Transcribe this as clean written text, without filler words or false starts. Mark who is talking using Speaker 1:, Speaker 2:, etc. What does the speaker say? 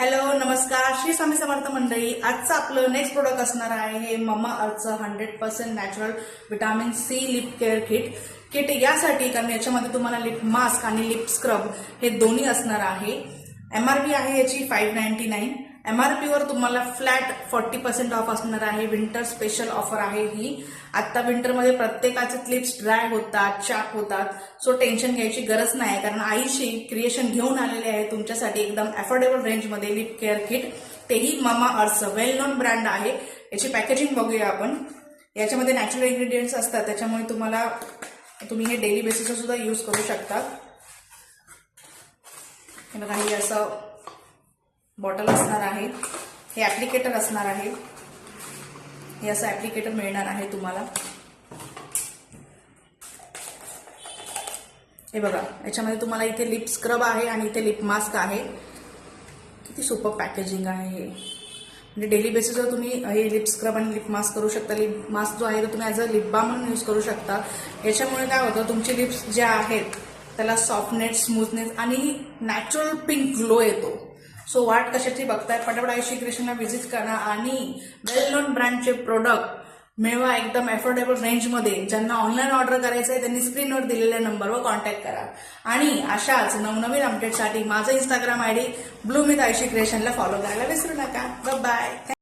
Speaker 1: Hello नमस्कार श्री स्वामी समर्थ मंडळी. आजचं आपलं नेक्स्ट प्रोडक्ट असणार आहे हे मम्मा अर्थचं 100% natural vitamin C lip care kit यासाठी, कारण याच्यामध्ये तुम्हाला लिप मास्क आणि लिप स्क्रब हे दोन्ही असणार आहे. MRP आहे याची 599. MRP वर तुम्हाला फ्लॅट 40% ऑफ असणार आहे. विंटर स्पेशल ऑफर आहे ही. आता विंटरमध्ये प्रत्येकाचे लिप्स ड्राय होतात, चाप होतात, सो टेन्शन घ्यायची गरज नाही, कारण आईशी क्रिएशन घेऊन आलेले आहे तुमच्यासाठी एकदम अफोर्डेबल रेंजमध्ये लिप केअर किट, तेही ममा अर्थचं वेल नोन ब्रँड आहे. याची पॅकेजिंग बघूया आपण. याच्यामध्ये नॅचरल इन्ग्रेडियंट्स असतात, त्याच्यामुळे तुम्ही हे डेली बेसिसवर सुद्धा यूज करू शकता. हे असं बॉटल असणार आहे. हे ऍप्लिकेटर असणार आहे. हे असं ऍप्लिकेटर मिळणार आहे तुम्हाला. हे बघा, याच्यामध्ये तुम्हाला इथे लिप स्क्रब आहे आणि इथे लिप मास्क आहे. किती सुपर पॅकेजिंग आहे हे. म्हणजे डेली बेसिसवर तुम्ही हे लिप स्क्रब आणि लिप मास्क करू शकता. लिप मास्क जो आहे तो तुम्ही ॲज अ लिप बाम म्हणून यूज करू शकता. याच्यामुळे काय होतं, तुमचे लिप्स ज्या आहेत त्याला सॉफ्टनेस, स्मूथनेस आणि नॅचरल पिंक ग्लो येतो. सो वाट कशाची बघताय, पटापट आयुषी क्रिएशनला व्हिजिट करा आणि वेल नोन ब्रँडचे प्रोडक्ट मिळवा एकदम अफोर्डेबल रेंजमध्ये. ज्यांना ऑनलाईन ऑर्डर करायचं आहे त्यांनी स्क्रीनवर दिलेल्या नंबरवर कॉन्टॅक्ट करा. आणि अशाच नवनवीन अपडेटसाठी माझं इंस्टाग्राम ID ब्लूमिथ आयुषी क्रिएशनला फॉलो करायला विसरू नका. बाय.